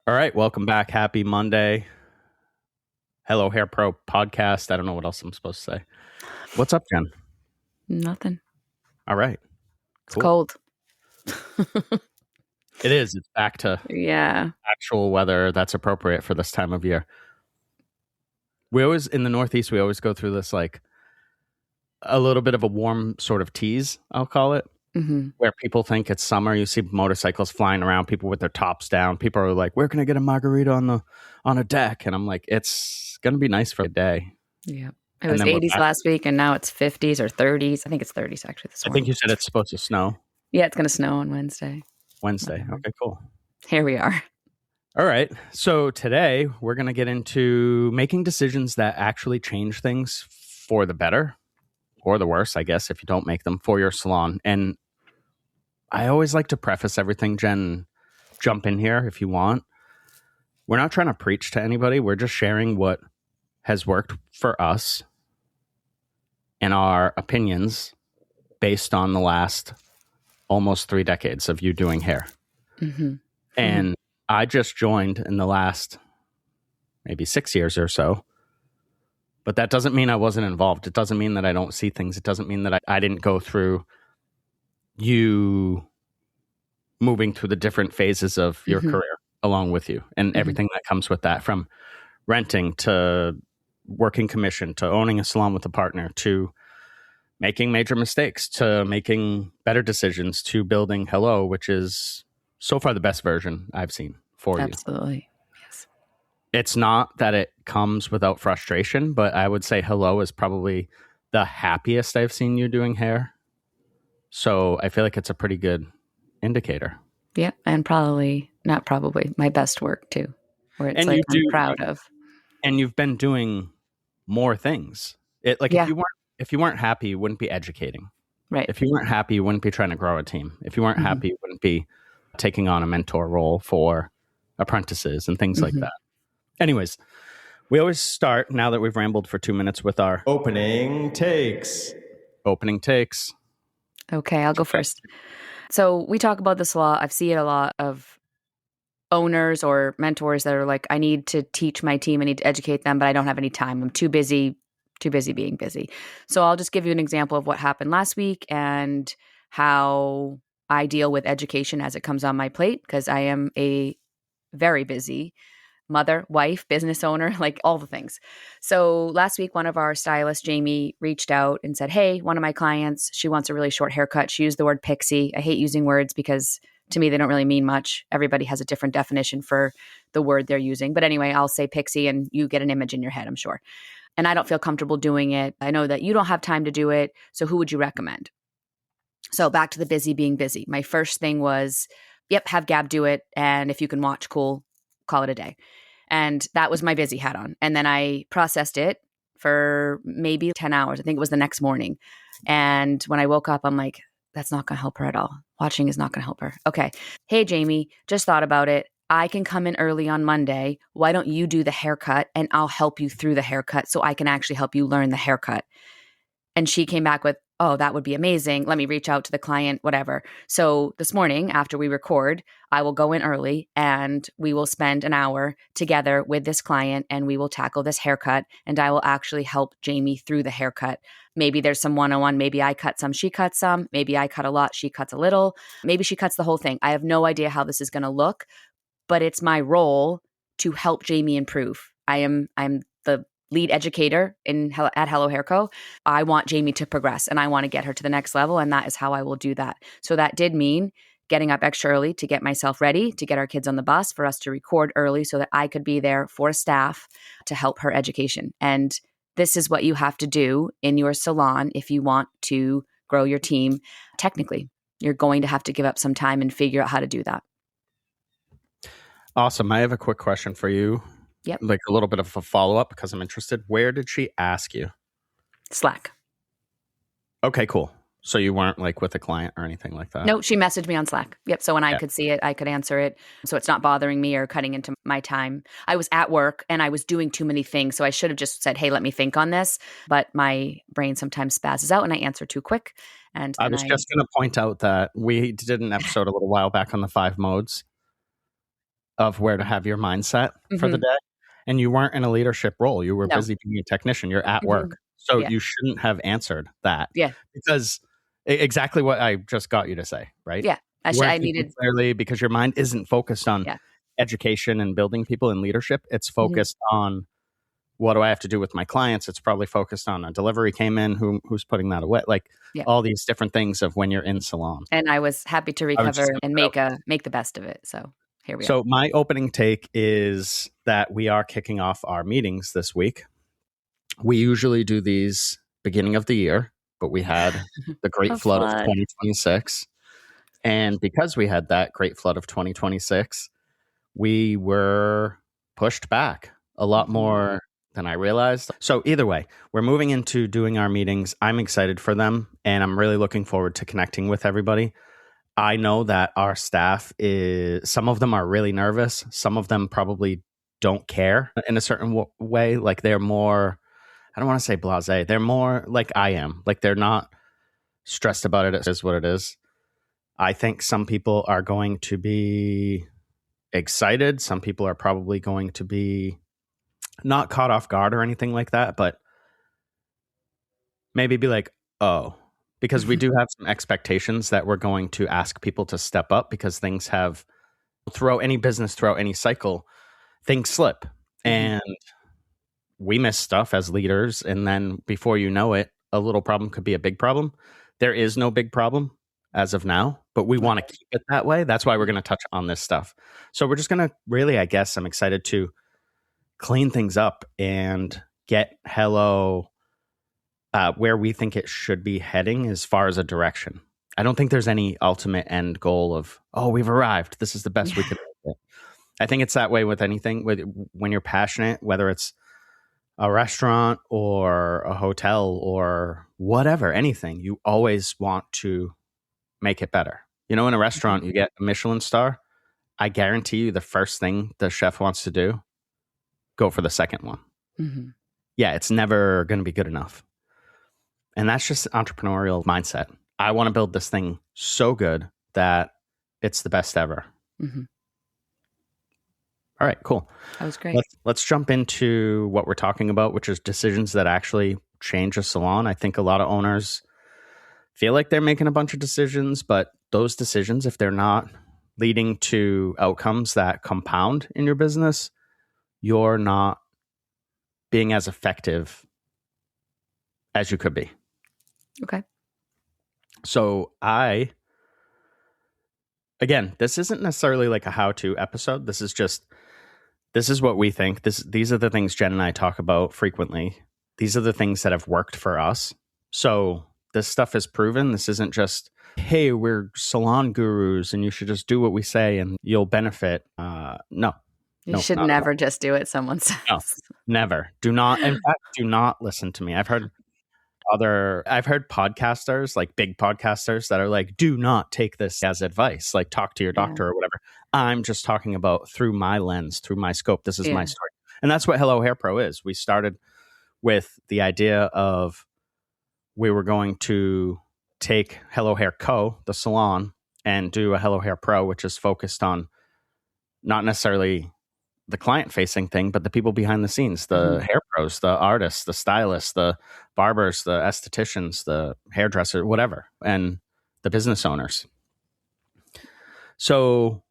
All right, welcome back. Happy Monday. Hello, Hair Pro podcast. I don't know what else I'm supposed to say. What's up, Jen? Nothing. All right. It's cold. It is. It's back to Yeah. actual weather that's appropriate for this time of year. We always, in the Northeast, we always go through this like a little bit of a warm sort of tease, I'll call it, where people think it's summer. You see motorcycles flying around, people with their tops down. People are like, where can I get a margarita on a deck? And I'm like, it's going to be nice for a day. Yeah. It was 80s last week, and now it's 50s or 30s. I think it's 30s actually this morning. I think you said it's supposed to snow. Yeah, it's going to snow on Wednesday. Okay, cool. Here we are. All right. So today we're going to get into making decisions that actually change things for the better or the worse, I guess, if you don't make them for your salon. And I always like to preface everything, Jen, jump in here if you want. We're not trying to preach to anybody. We're just sharing what has worked for us and our opinions based on the last almost 3 decades of you doing hair. And I just joined in the last maybe 6 years or so. But that doesn't mean I wasn't involved. It doesn't mean that I don't see things. It doesn't mean that I didn't go through you moving through the different phases of your career along with you and everything that comes with that, from renting to working commission to owning a salon with a partner to making major mistakes to making better decisions to building Hello, which is so far the best version I've seen for you. Absolutely. Yes. It's not that it comes without frustration, but I would say Hello is probably the happiest I've seen you doing hair. So I feel like it's a pretty good indicator. Yeah. And not probably, my best work too, where it's I'm proud of. And you've been doing more things. If you weren't happy, you wouldn't be educating. Right. If you weren't happy, you wouldn't be trying to grow a team. If you weren't happy, you wouldn't be taking on a mentor role for apprentices and things like that. Anyways, we always start, now that we've rambled for 2 minutes, with our opening takes. Okay, I'll go first. So we talk about this a lot. I've seen a lot of owners or mentors that are like, I need to teach my team, I need to educate them, but I don't have any time. I'm too busy being busy. So I'll just give you an example of what happened last week and how I deal with education as it comes on my plate, because I am a very busy mother, wife, business owner, like all the things. So last week, one of our stylists, Jamie, reached out and said, hey, one of my clients, she wants a really short haircut. She used the word pixie. I hate using words because to me, they don't really mean much. Everybody has a different definition for the word they're using. But anyway, I'll say pixie and you get an image in your head, I'm sure. And I don't feel comfortable doing it. I know that you don't have time to do it. So who would you recommend? So back to the busy being busy. My first thing was, have Gab do it. And if you can watch, cool, call it a day. And that was my busy hat on. And then I processed it for maybe 10 hours. I think it was the next morning. And when I woke up, I'm like, that's not going to help her at all. Watching is not going to help her. Okay. Hey, Jamie, just thought about it. I can come in early on Monday. Why don't you do the haircut and I'll help you through the haircut so I can actually help you learn the haircut? And she came back with, oh, that would be amazing. Let me reach out to the client, whatever. So this morning, after we record, I will go in early and we will spend an hour together with this client and we will tackle this haircut and I will actually help Jamie through the haircut. Maybe there's some one-on-one. Maybe I cut some, she cuts some. Maybe I cut a lot, she cuts a little. Maybe she cuts the whole thing. I have no idea how this is going to look, but it's my role to help Jamie improve. I'm the lead educator at Hello Hair Co. I want Jamie to progress and I want to get her to the next level. And that is how I will do that. So that did mean getting up extra early to get myself ready, to get our kids on the bus, for us to record early so that I could be there for staff to help her education. And this is what you have to do in your salon if you want to grow your team. Technically, you're going to have to give up some time and figure out how to do that. Awesome. I have a quick question for you. Yep. Like a little bit of a follow-up because I'm interested. Where did she ask you? Slack. Okay, cool. So you weren't like with a client or anything like that? No, she messaged me on Slack. Yep. So when I could see it, I could answer it. So it's not bothering me or cutting into my time. I was at work and I was doing too many things. So I should have just said, hey, let me think on this. But my brain sometimes spazzes out and I answer too quick. And I was just going to point out that we did an episode a little while back on the 5 modes. of where to have your mindset for the Mhm. day. And you weren't in a leadership role. You were No. busy being a technician. You're at Mhm. work. So Yeah. you shouldn't have answered that Yeah. because exactly what I just got you to say, right? Yeah. You weren't I thinking needed. clearly because your mind isn't focused on Yeah. education and building people in leadership. It's Mhm. focused on what do I have to do with my clients? It's probably focused on a delivery came in, who's putting that away, like Yeah. all these different things of when you're in Salon. And I was happy to I was just recover gonna and put out there. make the best of it. So here we are. So my opening take is that we are kicking off our meetings this week. We usually do these beginning of the year, but we had the great A flood of flood. 2026. And because we had that great flood of 2026, we were pushed back a lot Mhm. more than I realized. So either way, we're moving into doing our meetings. I'm excited for them, and I'm really looking forward to connecting with everybody. I know that our staff is, some of them are really nervous. Some of them probably don't care in a certain way. Like they're more, I don't want to say blasé. They're more like I am. Like they're not stressed about it. It is what it is. I think some people are going to be excited. Some people are probably going to be not caught off guard or anything like that, but maybe be like, oh, because we do have some expectations that we're going to ask people to step up because things have, throughout any business, throughout any cycle, things slip. And we miss stuff as leaders. And then before you know it, a little problem could be a big problem. There is no big problem as of now, but we want to keep it that way. That's why we're going to touch on this stuff. So we're just going to really, I guess, I'm excited to clean things up and get Hello where we think it should be heading as far as a direction. I don't think there's any ultimate end goal of, oh, we've arrived. This is the best we could make it. I think it's that way with anything. When you're passionate, whether it's a restaurant or a hotel or whatever, anything, you always want to make it better. You know, in a restaurant, you get a Michelin star. I guarantee you the first thing the chef wants to do, go for the second one. Mhm. Yeah, it's never going to be good enough. And that's just entrepreneurial mindset. I want to build this thing so good that it's the best ever. Mhm. All right, cool. That was great. Let's jump into what we're talking about, which is decisions that actually change a salon. I think a lot of owners feel like they're making a bunch of decisions, but those decisions, if they're not leading to outcomes that compound in your business, you're not being as effective as you could be. Okay. So again, this isn't necessarily like a how-to episode. This is what we think. These are the things Jen and I talk about frequently. These are the things that have worked for us. So this stuff is proven. This isn't just, hey, we're salon gurus and you should just do what we say and you'll benefit. No. You should not at all. never just do what someone says. No, never. Do not. In fact, do not listen to me. I've heard podcasters, like big podcasters, that are like, do not take this as advice, like talk to your doctor or whatever. I'm just talking about through my lens, through my scope. This is my story. And that's what Hello Hair Pro is. We started with the idea of we were going to take Hello Hair Co., the salon, and do a Hello Hair Pro, which is focused on not necessarily the client facing thing, but the people behind the scenes, the hair pros, the artists, the stylists, the barbers, the estheticians, the hairdresser, whatever, and the business owners. So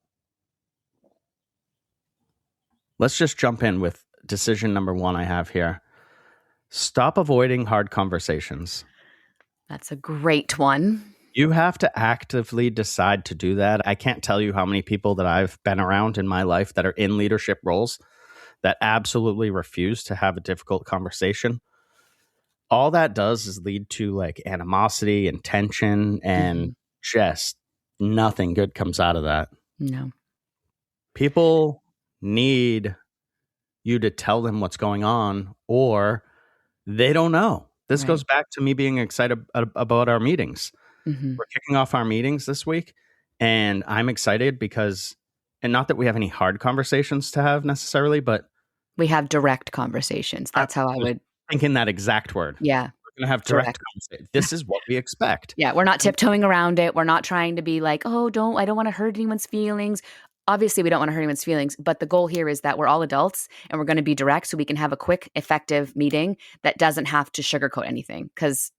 let's just jump in with decision number 1 I have here. Stop avoiding hard conversations. That's a great one. You have to actively decide to do that. I can't tell you how many people that I've been around in my life that are in leadership roles that absolutely refuse to have a difficult conversation. All that does is lead to like animosity and tension, and just nothing good comes out of that. No. People need you to tell them what's going on, or they don't know. This goes back to me being excited about our meetings. We're kicking off our meetings this week, and I'm excited because, and not that we have any hard conversations to have necessarily, but we have direct conversations. That's how I would thinking that exact word. Yeah. We're going to have direct conversation. This is what we expect. Yeah, we're not tiptoeing around it. We're not trying to be like, oh, I don't want to hurt anyone's feelings. obviously we don't want to hurt anyone's feelings, but the goal here is that we're all adults and we're going to be direct so we can have a quick, effective meeting that doesn't have to sugarcoat anything because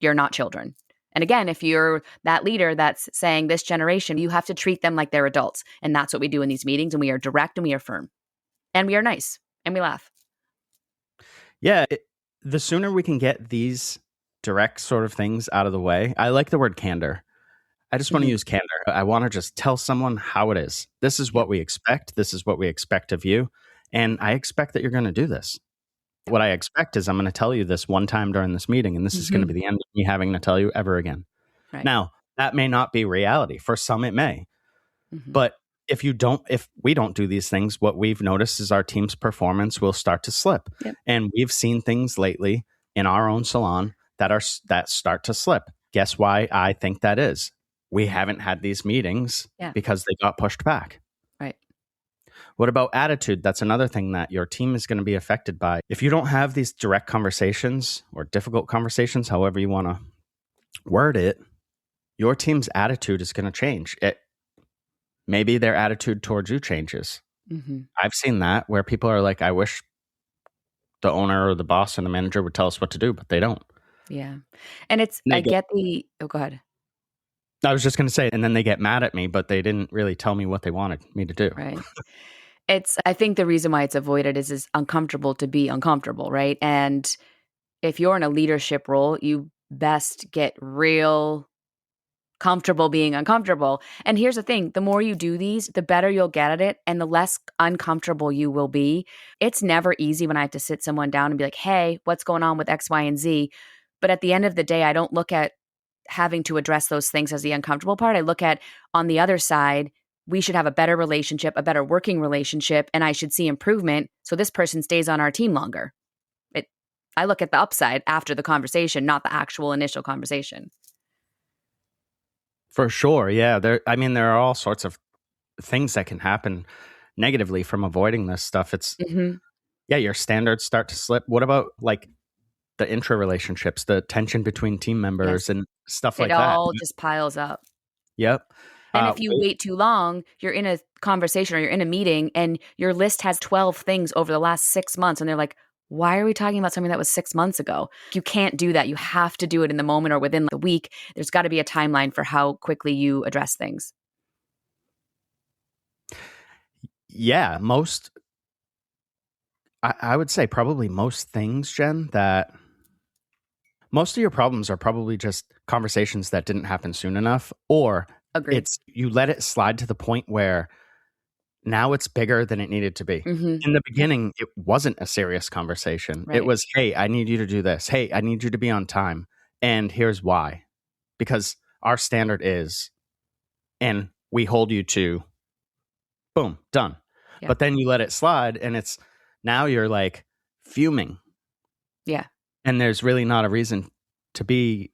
you're not children. And again, if you're that leader that's saying this generation, you have to treat them like they're adults. And that's what we do in these meetings. And we are direct and we are firm and we are nice and we laugh. Yeah. The sooner we can get these direct sort of things out of the way, I like the word candor. I just want to use candor. I want to just tell someone how it is. This is what we expect. This is what we expect of you. And I expect that you're going to do this. What I expect is I'm going to tell you this one time during this meeting, and this is going to be the end of me having to tell you ever again. Right. Now, that may not be reality. For some, it may. But if we don't do these things, what we've noticed is our team's performance will start to slip. Yep. And we've seen things lately in our own salon that start to slip. Guess why I think that is? We haven't had these meetings because they got pushed back. Right. What about attitude? That's another thing that your team is going to be affected by. If you don't have these direct conversations or difficult conversations, however you want to word it, your team's attitude is going to change. Maybe their attitude towards you changes. I've seen that where people are like, I wish the owner or the boss and the manager would tell us what to do, but they don't. Yeah. And go ahead. I was just going to say, and then they get mad at me, but they didn't really tell me what they wanted me to do. Right. I think the reason why it's avoided is uncomfortable to be uncomfortable, right? And if you're in a leadership role, you best get real comfortable being uncomfortable. And here's the thing, the more you do these, the better you'll get at it and the less uncomfortable you will be. It's never easy when I have to sit someone down and be like, hey, what's going on with X, Y, and Z? But at the end of the day, I don't look at having to address those things as the uncomfortable part. I look at on the other side, we should have a better relationship, a better working relationship, and I should see improvement so this person stays on our team longer. I look at the upside after the conversation, not the actual initial conversation. For sure. Yeah. There are all sorts of things that can happen negatively from avoiding this stuff. It's your standards start to slip. What about like the intra-relationships, the tension between team members and stuff like that? It all just piles up. Yep. And if you wait too long, you're in a conversation or you're in a meeting and your list has 12 things over the last 6 months. And they're like, why are we talking about something that was 6 months ago? You can't do that. You have to do it in the moment or within the week. There's got to be a timeline for how quickly you address things. Yeah. I would say probably most things, Jen, that most of your problems are probably just conversations that didn't happen soon enough, or Agreed. You let it slide to the point where now it's bigger than it needed to be. In the beginning, it wasn't a serious conversation. Right. It was, hey, I need you to do this. Hey, I need you to be on time. And here's why. Because our standard is, and we hold you to, boom, done. Yeah. But then you let it slide and now you're like fuming. Yeah. And there's really not a reason to be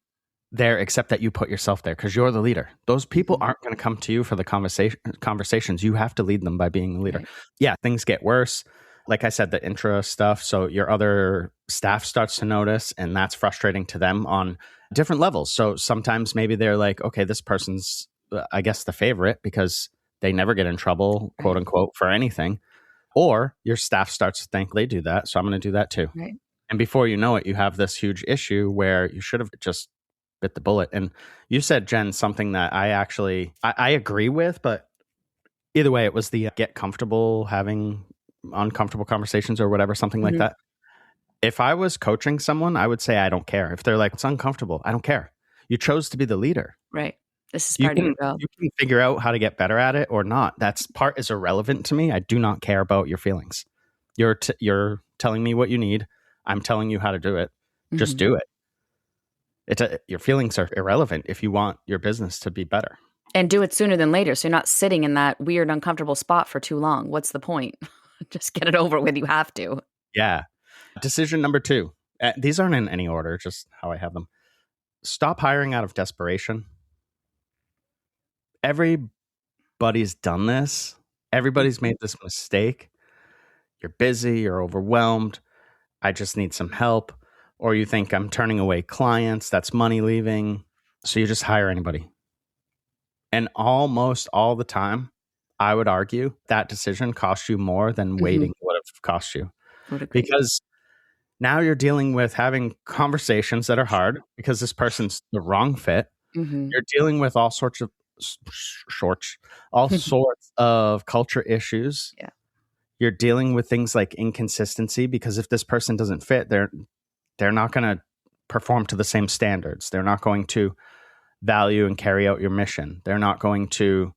there except that you put yourself there because you're the leader. Those people aren't going to come to you for the conversations. You have to lead them by being the leader. Right. Yeah, things get worse. Like I said, the intra stuff. So your other staff starts to notice, and that's frustrating to them on different levels. So sometimes maybe they're like, okay, this person's, I guess, the favorite because they never get in trouble, quote unquote, for anything. Or your staff starts to think they do that, so I'm going to do that too. Right. And before you know it, you have this huge issue where you should have just bit the bullet. And you said, Jen, something that I agree with, but either way, it was the get comfortable having uncomfortable conversations or whatever, something like that. If I was coaching someone, I would say, I don't care. If they're like, it's uncomfortable, I don't care. You chose to be the leader. Right. This is part of your job. You can figure out how to get better at it or not. That part is irrelevant to me. I do not care about your feelings. You're telling me what you need. I'm telling you how to do it. Just do it. Your feelings are irrelevant if you want your business to be better. And do it sooner than later. So you're not sitting in that weird, uncomfortable spot for too long. What's the point? Just get it over with. You have to. Yeah. Decision number 2. These aren't in any order, just how I have them. Stop hiring out of desperation. Everybody's done this. Everybody's made this mistake. You're busy. You're overwhelmed. I just need some help. Or you think I'm turning away clients, that's money leaving. So you just hire anybody. And almost all the time, I would argue that decision cost you more than waiting would have cost you. Would agree. Because now you're dealing with having conversations that are hard because this person's the wrong fit. You're dealing with all sorts of sorts of culture issues. Yeah. You're dealing with things like inconsistency because if this person doesn't fit, they're not going to perform to the same standards. They're not going to value and carry out your mission. They're not going to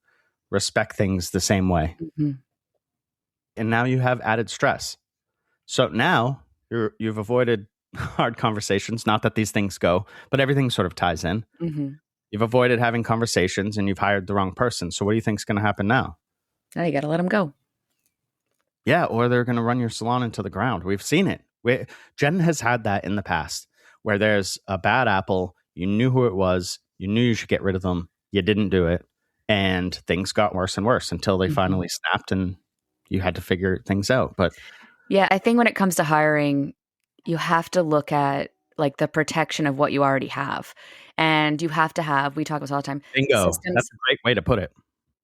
respect things the same way. And now you have added stress. So now you've avoided hard conversations. Not that these things go, but everything sort of ties in. You've avoided having conversations and you've hired the wrong person. So what do you think is going to happen now? Now you got to let them go. Yeah, or they're going to run your salon into the ground. We've seen it. Jen has had that in the past where there's a bad apple. You knew who it was. You knew you should get rid of them. You didn't do it. And things got worse and worse until they finally snapped and you had to figure things out. But yeah, I think when it comes to hiring, you have to look at like the protection of what you already have. And you have to have, we talk about this all the time, bingo. systems. That's a great way to put it.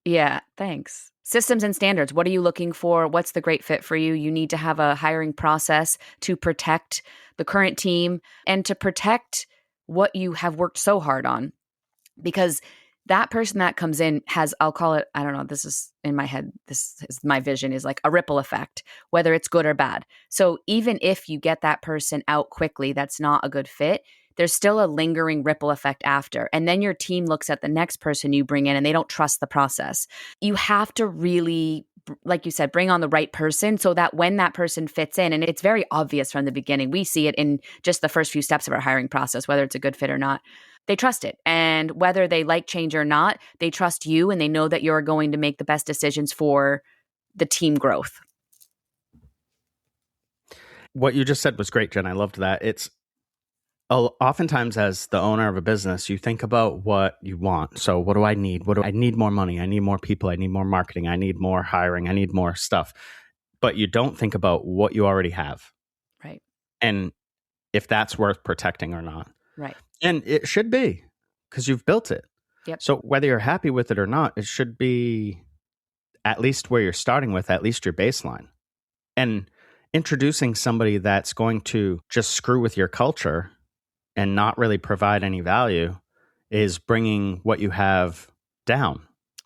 Yeah, thanks. Systems and standards. What are you looking for? What's the great fit for you? You need to have a hiring process to protect the current team and to protect what you have worked so hard on. Because that person that comes in has, I'll call it, I don't know, this is in my head, this is my vision, is like a ripple effect, whether it's good or bad. So even if you get that person out quickly, that's not a good fit, there's still a lingering ripple effect after. And then your team looks at the next person you bring in and they don't trust the process. You have to really, like you said, bring on the right person so that when that person fits in, and it's very obvious from the beginning, we see it in just the first few steps of our hiring process, whether it's a good fit or not. They trust it. And whether they like change or not, they trust you and they know that you're going to make the best decisions for the team growth. What you just said was great, Jen. I loved that. It's oftentimes as the owner of a business, you think about what you want. So what do I need? I need more money. I need more people. I need more marketing. I need more hiring. I need more stuff. But you don't think about what you already have. Right. And if that's worth protecting or not. Right. And it should be because you've built it. Yep. So whether you're happy with it or not, it should be at least where you're starting with, at least your baseline. And introducing somebody that's going to just screw with your culture and not really provide any value is bringing what you have down,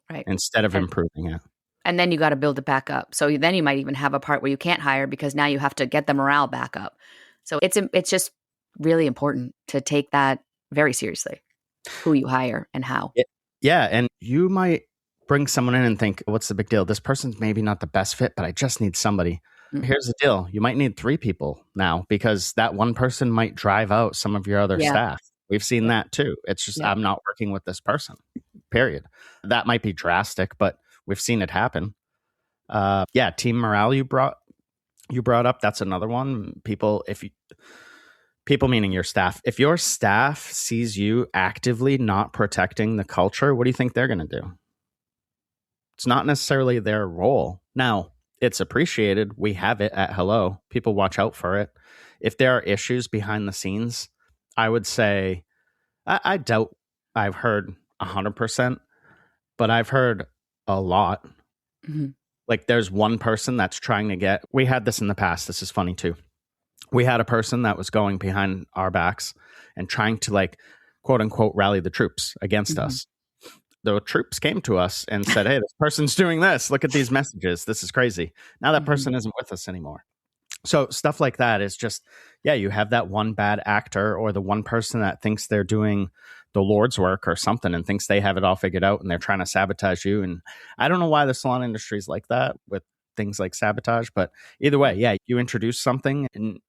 right, instead of improving it. And then you got to build it back up. So then you might even have a part where you can't hire because now you have to get the morale back up. So it's just really important to take that very seriously, who you hire and how. Yeah. And you might bring someone in and think, what's the big deal? This person's maybe not the best fit, but I just need somebody. Here's the deal. You might need 3 people now because that one person might drive out some of your other staff. We've seen that too. It's just, I'm not working with this person, period. That might be drastic, but we've seen it happen. Team morale you brought up. That's another one. People meaning your staff. If your staff sees you actively not protecting the culture, what do you think they're going to do? It's not necessarily their role. Now, it's appreciated. We have it at Hello. People watch out for it. If there are issues behind the scenes, I would say, I doubt I've heard 100%, but I've heard a lot. Mm-hmm. Like there's one person that's trying to get, we had this in the past. This is funny too. We had a person that was going behind our backs and trying to like, quote unquote, rally the troops against us. The troops came to us and said, hey, this person's doing this. Look at these messages. This is crazy. Now that person isn't with us anymore. So stuff like that is just, you have that one bad actor or the one person that thinks they're doing the Lord's work or something and thinks they have it all figured out and they're trying to sabotage you. And I don't know why the salon industry is like that with things like sabotage, but either way, you introduce something and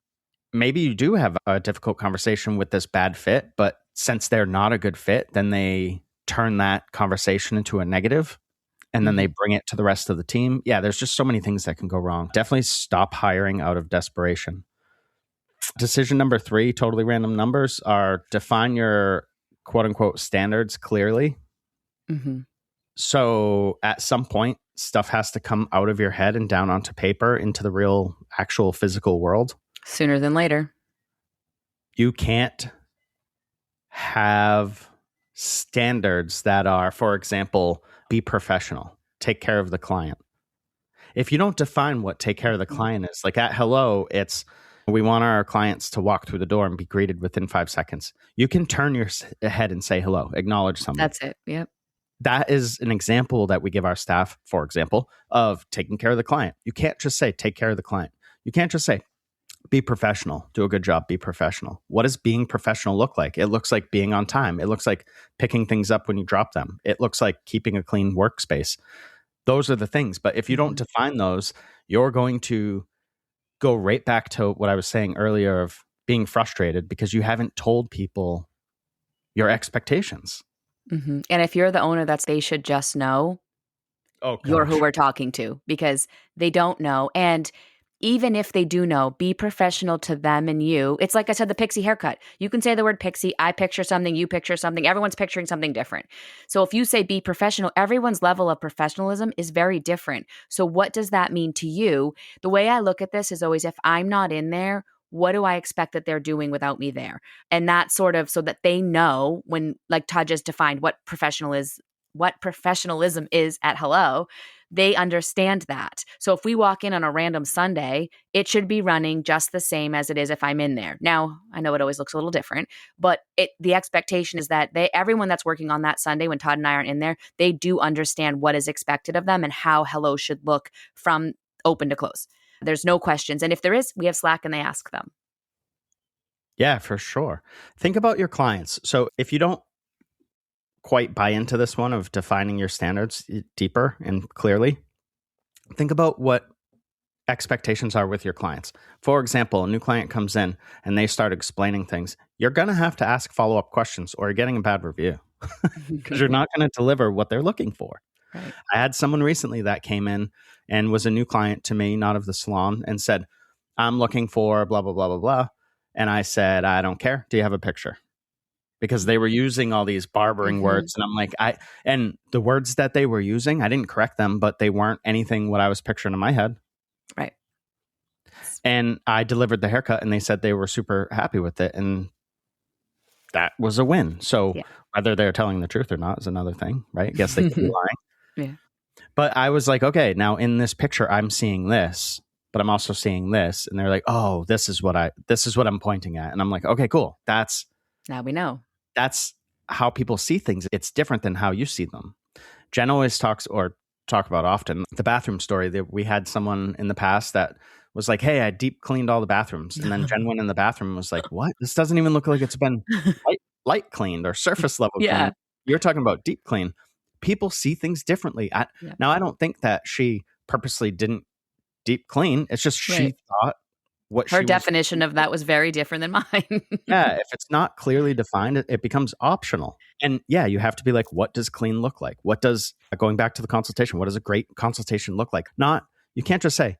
maybe you do have a difficult conversation with this bad fit, but since they're not a good fit, then they turn that conversation into a negative and then they bring it to the rest of the team. Yeah, there's just so many things that can go wrong. Definitely stop hiring out of desperation. Decision number 3, totally random numbers, are define your quote unquote standards clearly. So at some point, stuff has to come out of your head and down onto paper into the real, actual physical world. Sooner than later. You can't have standards that are, for example, be professional. take care of the client. If you don't define what take care of the client is, like at Hello, it's we want our clients to walk through the door and be greeted within 5 seconds. You can turn your head and say hello, acknowledge somebody. That's it. Yep. That is an example that we give our staff, for example, of taking care of the client. You can't just say, take care of the client. You can't just say, be professional, do a good job, be professional. What does being professional look like? It looks like being on time. It looks like picking things up when you drop them. It looks like keeping a clean workspace. Those are the things. But if you don't define those, you're going to go right back to what I was saying earlier of being frustrated because you haven't told people your expectations. Mm-hmm. And if you're the owner, they should just know you're who we're talking to, because they don't know. And even if they do know, be professional to them and you. It's like I said, the pixie haircut. You can say the word pixie. I picture something. You picture something. Everyone's picturing something different. So if you say be professional, everyone's level of professionalism is very different. So what does that mean to you? The way I look at this is always, if I'm not in there, what do I expect that they're doing without me there? And that's sort of so that they know, when, like Todd just defined what professionalism is at Hello, they understand that. So if we walk in on a random Sunday, it should be running just the same as it is if I'm in there. Now, I know it always looks a little different, but the expectation is that everyone that's working on that Sunday when Todd and I aren't in there, they do understand what is expected of them and how Hello should look from open to close. There's no questions. And if there is, we have Slack and they ask them. Yeah, for sure. Think about your clients. So if you don't quite buy into this one of defining your standards deeper and clearly, think about what expectations are with your clients. For example, a new client comes in and they start explaining things. You're going to have to ask follow-up questions or you're getting a bad review because you're not going to deliver what they're looking for. Right. I had someone recently that came in and was a new client to me, not of the salon, and said, I'm looking for blah, blah, blah, blah, blah. And I said, I don't care. Do you have a picture? Because they were using all these barbering words. And I'm like, and the words that they were using, I didn't correct them, but they weren't anything what I was picturing in my head. Right. And I delivered the haircut and they said they were super happy with it. And that was a win. So whether they're telling the truth or not is another thing, right? I guess they could be lying. Yeah. But I was like, okay, now in this picture, I'm seeing this, but I'm also seeing this. And they're like, oh, this is what I'm pointing at. And I'm like, okay, cool. Now we know. That's how people see things. It's different than how you see them. Jen always talk about often the bathroom story that we had someone in the past that was like, hey, I deep cleaned all the bathrooms. And then Jen went in the bathroom and was like, what? This doesn't even look like it's been light cleaned or surface level cleaned. You're talking about deep clean. People see things differently. Now, I don't think that she purposely didn't deep clean. It's just she thought what her definition of that was very different than mine. Yeah, if it's not clearly defined, it becomes optional. And yeah, you have to be like, what does clean look like? What does, going back to the consultation, what does a great consultation look like? You can't just say,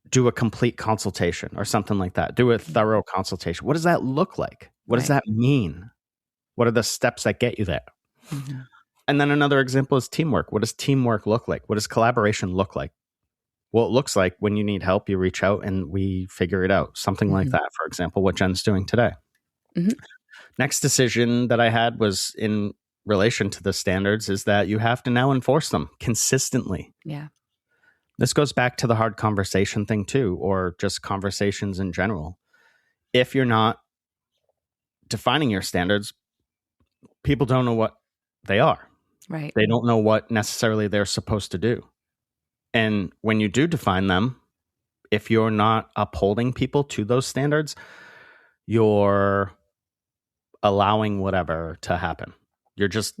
do a complete consultation or something like that. Do a thorough consultation. What does that look like? What does that mean? What are the steps that get you there? Mm-hmm. And then another example is teamwork. What does teamwork look like? What does collaboration look like? Well, it looks like when you need help, you reach out and we figure it out. Something like that, for example, what Jen's doing today. Mm-hmm. Next decision that I had was in relation to the standards is that you have to now enforce them consistently. Yeah. This goes back to the hard conversation thing too, or just conversations in general. If you're not defining your standards, people don't know what they are. Right. They don't know what necessarily they're supposed to do. And when you do define them, if you're not upholding people to those standards, you're allowing whatever to happen. You're just,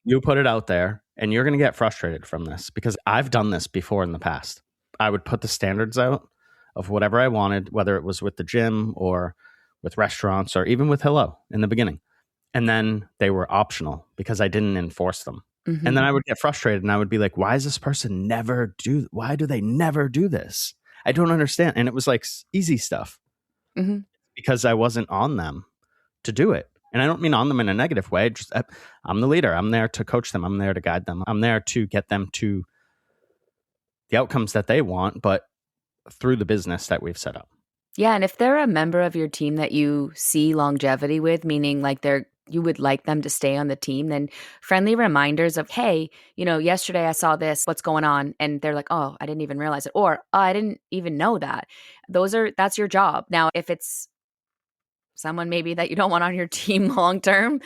you put it out there and you're going to get frustrated from this because I've done this before in the past. I would put the standards out of whatever I wanted, whether it was with the gym or with restaurants or even with Hello in the beginning. And then they were optional because I didn't enforce them. Mm-hmm. And then I would get frustrated and I would be like, why do they never do this? I don't understand. And it was like easy stuff because I wasn't on them to do it. And I don't mean on them in a negative way. Just I'm the leader. I'm there to coach them. I'm there to guide them. I'm there to get them to the outcomes that they want, but through the business that we've set up. Yeah, and if they're a member of your team that you see longevity with, meaning like you would like them to stay on the team, then friendly reminders of, hey, yesterday I saw this, what's going on? And they're like, oh, I didn't even realize it. Or oh, I didn't even know that. That's your job. Now, if it's someone maybe that you don't want on your team long term,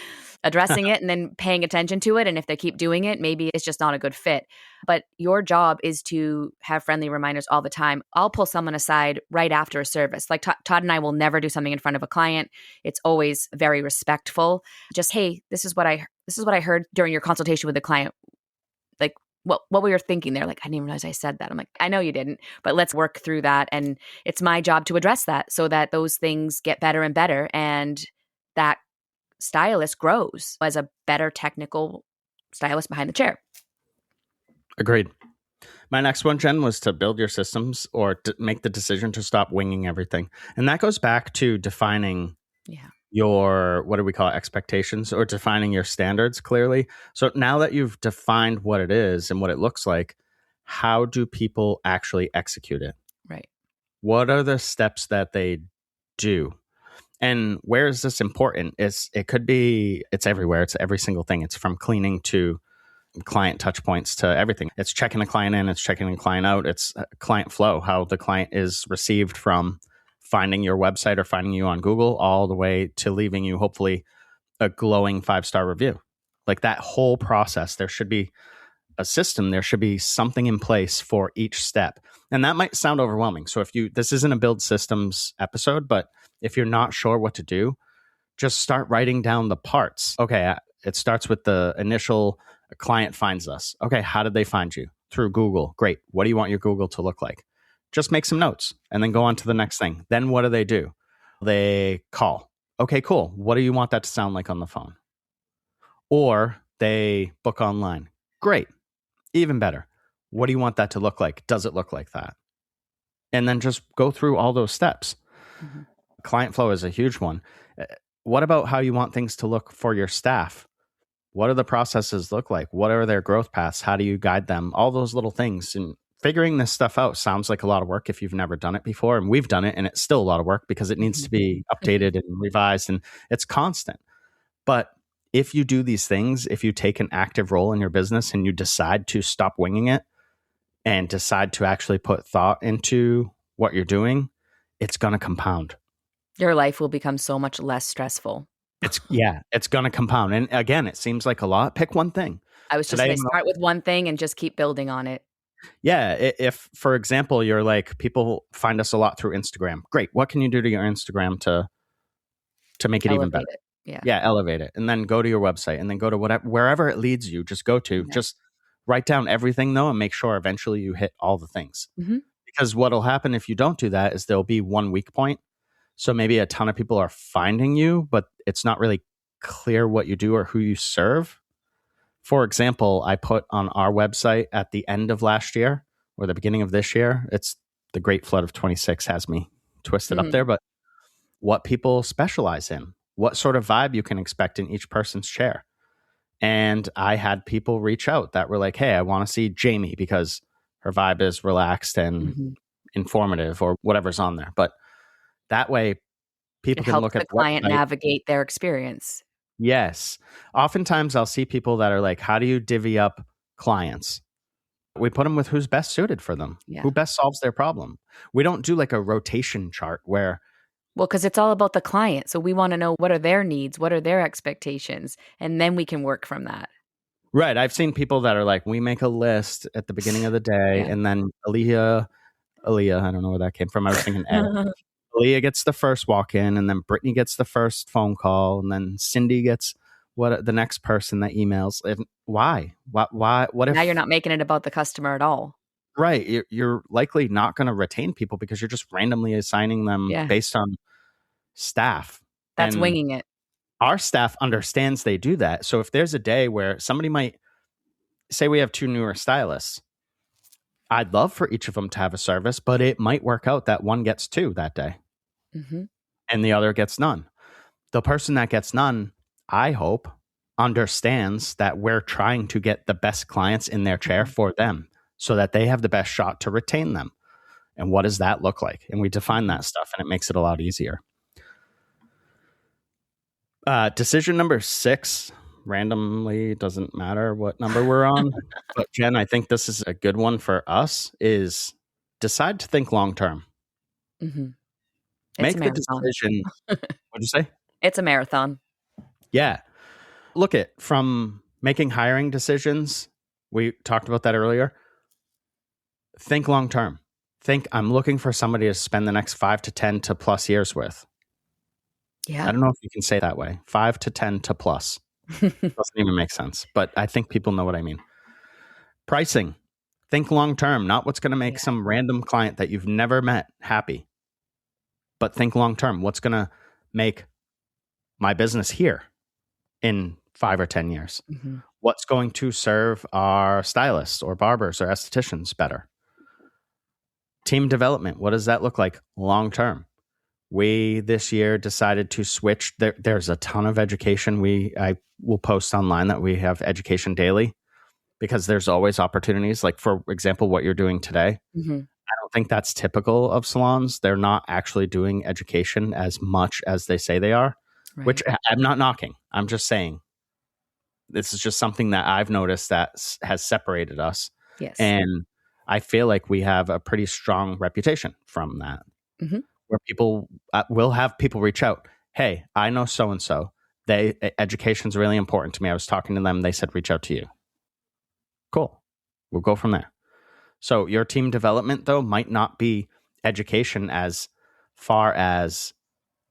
addressing it and then paying attention to it. And if they keep doing it, maybe it's just not a good fit. But your job is to have friendly reminders all the time. I'll pull someone aside right after a service. Like Todd and I will never do something in front of a client. It's always very respectful. Just, hey, this is what I heard during your consultation with the client. Like, what were you thinking there? Like, I didn't even realize I said that. I'm like, I know you didn't, but let's work through that. And it's my job to address that so that those things get better and better. And that stylist grows as a better technical stylist behind the chair. Agreed. My next one, Jen, was to build your systems or to make the decision to stop winging everything. And that goes back to defining your, what do we call it, expectations, or defining your standards clearly. So now that you've defined what it is and what it looks like, how do people actually execute it? Right. What are the steps that they do? And where is this important? It's everywhere. It's every single thing. It's from cleaning to client touch points to everything. It's checking a client in, it's checking a client out. It's client flow, how the client is received from finding your website or finding you on Google all the way to leaving you hopefully a glowing 5-star review. Like that whole process, there should be a system, there should be something in place for each step. And that might sound overwhelming. So this isn't a build systems episode, but if you're not sure what to do, just start writing down the parts. Okay, it starts with the initial client finds us. Okay, how did they find you? Through Google. Great. What do you want your Google to look like? Just make some notes and then go on to the next thing. Then what do? They call. Okay, cool. What do you want that to sound like on the phone? Or they book online. Great. Even better. What do you want that to look like? Does it look like that? And then just go through all those steps. Mm-hmm. Client flow is a huge one. What about how you want things to look for your staff? What do the processes look like? What are their growth paths? How do you guide them? All those little things. And figuring this stuff out sounds like a lot of work if you've never done it before. And we've done it, and it's still a lot of work because it needs to be updated and revised, and it's constant. But if you do these things, if you take an active role in your business and you decide to stop winging it and decide to actually put thought into what you're doing, it's going to compound. Your life will become so much less stressful. It's going to compound. And again, it seems like a lot. Pick one thing. I was just going to start with one thing and just keep building on it. Yeah. If, for example, you're like, people find us a lot through Instagram. Great. What can you do to your Instagram to make it even better? Yeah. Elevate it. And then go to your website and then go to wherever it leads you, just go to. Yeah. Just write down everything though and make sure eventually you hit all the things. Mm-hmm. Because what'll happen if you don't do that is there'll be one weak point. So maybe a ton of people are finding you, but it's not really clear what you do or who you serve. For example, I put on our website at the end of last year or the beginning of this year, it's the Great Flood of 26 has me twisted up there, but what people specialize in, what sort of vibe you can expect in each person's chair. And I had people reach out that were like, hey, I want to see Jamie because her vibe is relaxed and informative or whatever's on there. But that way, people can look at the client navigate their experience. Yes. Oftentimes, I'll see people that are like, how do you divvy up clients? We put them with who's best suited for them, who best solves their problem. We don't do like a rotation chart where... Well, because it's all about the client. So we want to know what are their needs, what are their expectations, and then we can work from that. Right. I've seen people that are like, we make a list at the beginning of the day, and then Aaliyah, I don't know where that came from. I was thinking Ed. Leah gets the first walk-in, and then Brittany gets the first phone call, and then Cindy gets the next person that emails. Why? What if now you're not making it about the customer at all? Right. You're likely not going to retain people because you're just randomly assigning them based on staff. That's winging it. Our staff understands they do that. So if there's a day where somebody might say we have 2 newer stylists, I'd love for each of them to have a service, but it might work out that one gets 2 that day and the other gets none. The person that gets none, I hope, understands that we're trying to get the best clients in their chair for them so that they have the best shot to retain them. And what does that look like? And we define that stuff, and it makes it a lot easier. Decision number 6, randomly, doesn't matter what number we're on. But Jen, I think this is a good one for us, is decide to think long-term. Mm-hmm. Make the decision. What'd you say? It's a marathon. Yeah. Look at from making hiring decisions. We talked about that earlier. Think long-term. Think I'm looking for somebody to spend the next 5 to 10 to plus years with. Yeah. I don't know if you can say it that way. 5 to 10 to plus. Doesn't even make sense, but I think people know what I mean. Pricing. Think long-term, not what's going to make some random client that you've never met happy. But think long-term. What's going to make my business here in 5 or 10 years? Mm-hmm. What's going to serve our stylists or barbers or estheticians better? Team development. What does that look like long-term? We this year decided to switch. There's a ton of education. I will post online that we have education daily because there's always opportunities. Like, for example, what you're doing today. Mm-hmm. I don't think that's typical of salons. They're not actually doing education as much as they say they are, right. Which I'm not knocking. I'm just saying this is just something that I've noticed that has separated us. Yes. And I feel like we have a pretty strong reputation from that, mm-hmm. where people will have people reach out. Hey, I know so-and-so. Education's really important to me. I was talking to them. They said, reach out to you. Cool. We'll go from there. So your team development, though, might not be education as far as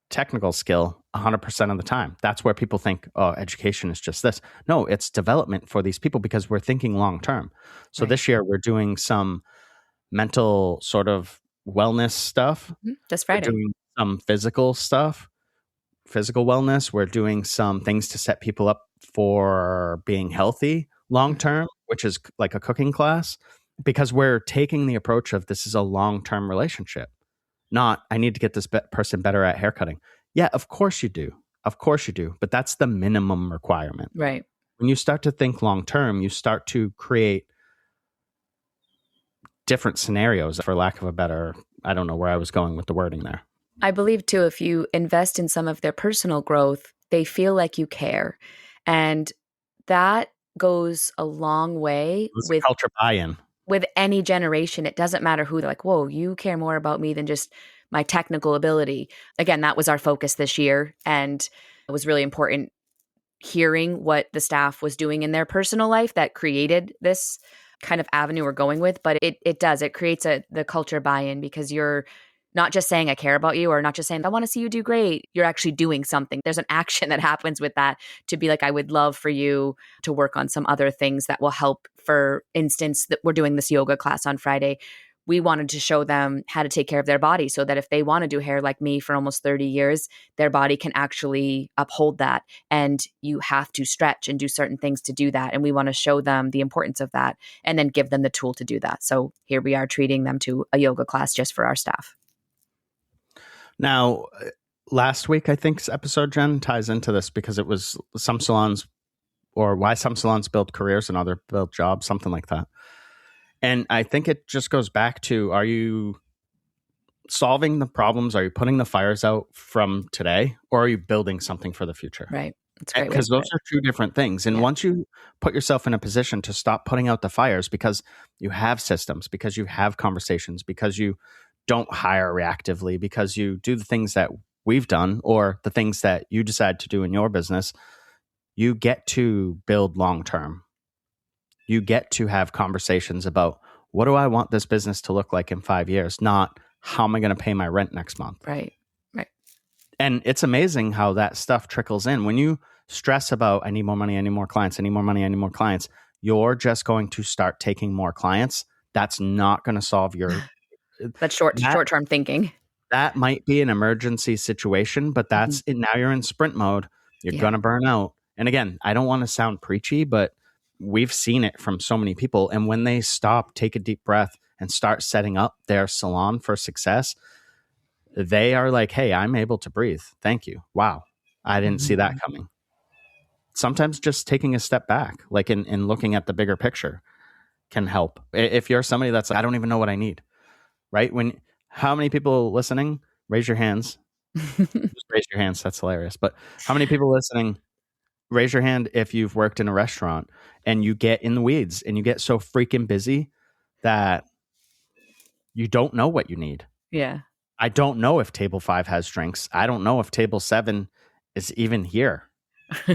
technical skill 100% of the time. That's where people think, oh, education is just this. No, it's development for these people because we're thinking long term. So This year we're doing some mental sort of wellness stuff. This Friday. We're doing some physical stuff, physical wellness. We're doing some things to set people up for being healthy long term, which is like a cooking class. Because we're taking the approach of this is a long-term relationship, not I need to get this person better at haircutting. Yeah, of course you do. Of course you do. But that's the minimum requirement. Right. When you start to think long-term, you start to create different scenarios, for lack of a better, I don't know where I was going with the wording there. I believe, too, if you invest in some of their personal growth, they feel like you care. And that goes a long way with culture buy-in. With any generation. It doesn't matter who. They're like, whoa, you care more about me than just my technical ability. Again, that was our focus this year. And it was really important hearing what the staff was doing in their personal life that created this kind of avenue we're going with. But it creates the culture buy-in because you're not just saying I care about you or not just saying I want to see you do great. You're actually doing something. There's an action that happens with that to be like, I would love for you to work on some other things that will help. For instance, that we're doing this yoga class on Friday. We wanted to show them how to take care of their body so that if they want to do hair like me for almost 30 years, their body can actually uphold that. And you have to stretch and do certain things to do that. And we want to show them the importance of that and then give them the tool to do that. So here we are treating them to a yoga class just for our staff. Now, last week, I think's episode, Jen, ties into this because it was some salons or why some salons build careers and other build jobs, something like that. And I think it just goes back to, are you solving the problems? Are you putting the fires out from today or are you building something for the future? Right. That's great. Because those are two different things. And once you put yourself in a position to stop putting out the fires because you have systems, because you have conversations, because you don't hire reactively, because you do the things that we've done or the things that you decide to do in your business, you get to build long-term. You get to have conversations about what do I want this business to look like in 5 years, not how am I going to pay my rent next month? Right. And it's amazing how that stuff trickles in. When you stress about, I need more money, I need more clients, I need more money, I need more clients, you're just going to start taking more clients. That's not going to solve your... That's short-term thinking. That might be an emergency situation, but that's it. Now you're in sprint mode. You're going to burn out. And again, I don't want to sound preachy, but we've seen it from so many people. And when they stop, take a deep breath, and start setting up their salon for success, they are like, hey, I'm able to breathe. Thank you. Wow. I didn't see that coming. Sometimes just taking a step back, like in looking at the bigger picture, can help. If you're somebody that's like, I don't even know what I need. right? How many people listening? Raise your hands. Just raise your hands. That's hilarious. But how many people listening? Raise your hand if you've worked in a restaurant and you get in the weeds and you get so freaking busy that you don't know what you need. Yeah. I don't know if table 5 has drinks. I don't know if table 7 is even here.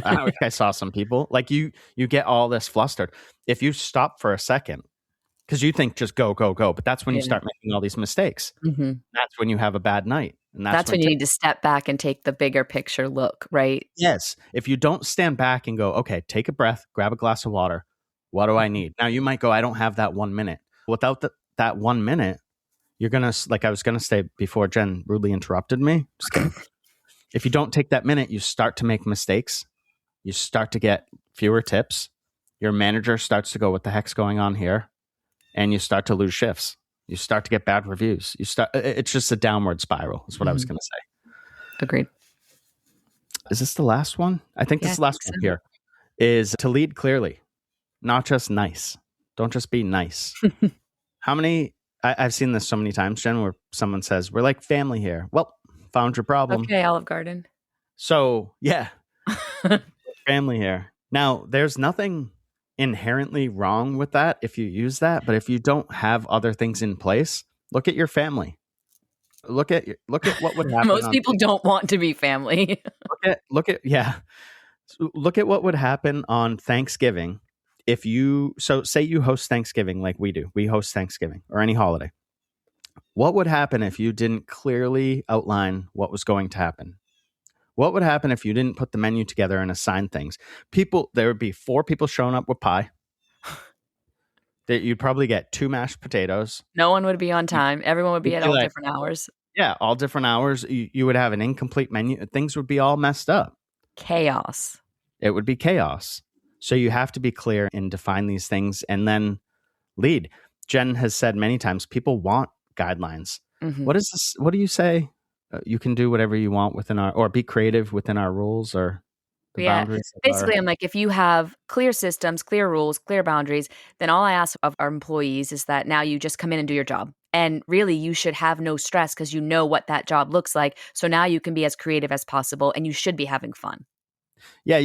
I saw some people like you get all this flustered. If you stop for a second, because you think just go, go, go, but that's when you start making all these mistakes. Mm-hmm. That's when you have a bad night. And That's when you need to step back and take the bigger picture look, right? Yes. If you don't stand back and go, okay, take a breath, grab a glass of water. What do I need? Now you might go, I don't have that 1 minute. Without that 1 minute, you're going to, like I was going to say before Jen rudely interrupted me. Just kidding. If you don't take that minute, you start to make mistakes. You start to get fewer tips. Your manager starts to go, what the heck's going on here? And you start to lose shifts. You start to get bad reviews. It's just a downward spiral is what I was going to say. Agreed. Is this the last one? I think this is the last one here. Is to lead clearly, not just nice. Don't just be nice. How many, I've seen this so many times, Jen, where someone says, we're like family here. Well, found your problem. Okay, Olive Garden. So, yeah, family here. Now, there's nothing inherently wrong with that if you use that, but if you don't have other things in place, look at your family. Look at what would happen. Most people don't want to be family. Look at what would happen on Thanksgiving if say you host Thanksgiving like we do. We host Thanksgiving or any holiday. What would happen if you didn't clearly outline what was going to happen? What would happen if you didn't put the menu together and assign things? There would be 4 people showing up with pie. That you'd probably get 2 mashed potatoes. No one would be on time. Everyone would be at all different hours. Yeah, all different hours. You would have an incomplete menu. Things would be all messed up. Chaos. It would be chaos. So you have to be clear and define these things and then lead. Jen has said many times, people want guidelines. Mm-hmm. What is this? What do you say? You can do whatever you want or be creative within our rules or the boundaries. Basically, I'm like, if you have clear systems, clear rules, clear boundaries, then all I ask of our employees is that now you just come in and do your job. And really, you should have no stress because you know what that job looks like. So now you can be as creative as possible and you should be having fun. Yeah,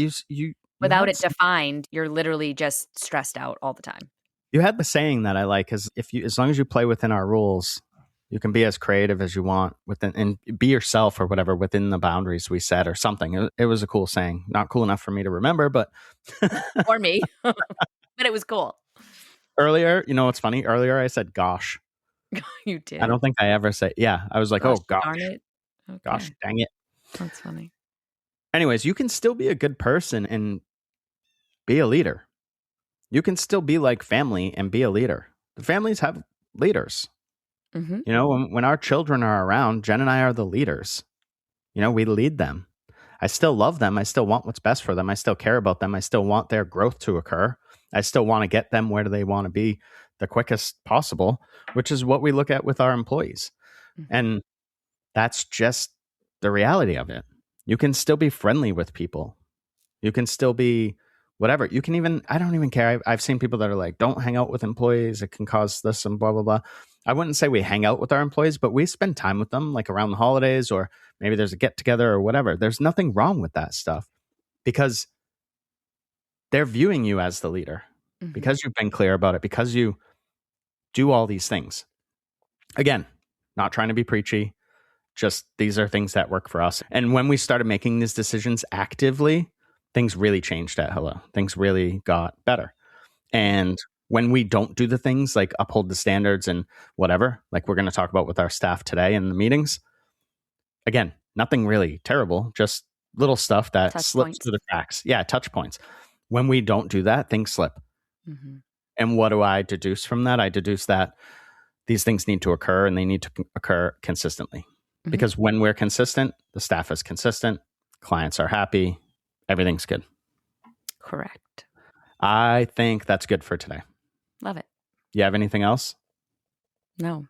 without it defined, you're literally just stressed out all the time. You had the saying that I like is as long as you play within our rules, you can be as creative as you want within and be yourself or whatever within the boundaries we set or something. It was a cool saying. Not cool enough for me to remember, but or me. But it was cool. Earlier, what's funny? Earlier I said gosh. You did. I don't think I ever say I was like, gosh, oh gosh. Darn it. Okay. Gosh, dang it. That's funny. Anyways, you can still be a good person and be a leader. You can still be like family and be a leader. The families have leaders. Mm-hmm. When our children are around, Jen and I are the leaders. We lead them. I still love them. I still want what's best for them. I still care about them. I still want their growth to occur. I still want to get them where they want to be the quickest possible, which is what we look at with our employees. Mm-hmm. And that's just the reality of it. You can still be friendly with people. You can still be whatever. You can even, I don't even care. I've seen people that are like, don't hang out with employees. It can cause this and blah, blah, blah. I wouldn't say we hang out with our employees, but we spend time with them like around the holidays or maybe there's a get together or whatever. There's nothing wrong with that stuff because they're viewing you as the leader because you've been clear about it, because you do all these things. Again, not trying to be preachy, just these are things that work for us. And when we started making these decisions actively, things really changed at Hello. Things really got better. And when we don't do the things like uphold the standards and whatever, like we're going to talk about with our staff today in the meetings, again, nothing really terrible, just little stuff that slips through the cracks. Yeah, touch points. When we don't do that, things slip. Mm-hmm. And what do I deduce from that? I deduce that these things need to occur and they need to occur consistently. Mm-hmm. Because when we're consistent, the staff is consistent, clients are happy, everything's good. Correct. I think that's good for today. Love it. You have anything else? No.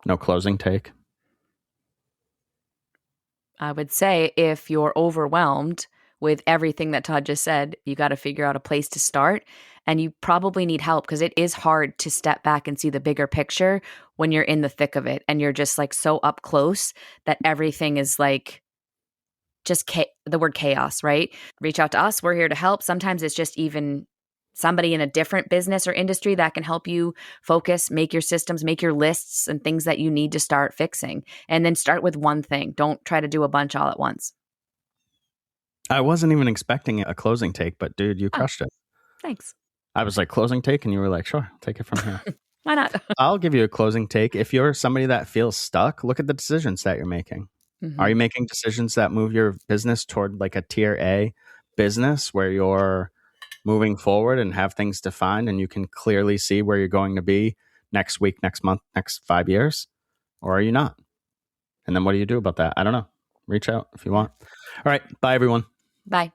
No closing take? I would say if you're overwhelmed with everything that Todd just said, you got to figure out a place to start. And you probably need help because it is hard to step back and see the bigger picture when you're in the thick of it and you're just like so up close that everything is like just the word chaos, right? Reach out to us. We're here to help. Sometimes it's just even somebody in a different business or industry that can help you focus, make your systems, make your lists and things that you need to start fixing. And then start with one thing. Don't try to do a bunch all at once. I wasn't even expecting a closing take, but dude, you crushed it. Thanks. I was like, closing take? And you were like, sure, take it from here. Why not? I'll give you a closing take. If you're somebody that feels stuck, look at the decisions that you're making. Mhm. Are you making decisions that move your business toward like a tier A business where you're moving forward and have things defined and you can clearly see where you're going to be next week, next month, next 5 years? Or are you not? And then what do you do about that? I don't know. Reach out if you want. All right. Bye, everyone. Bye.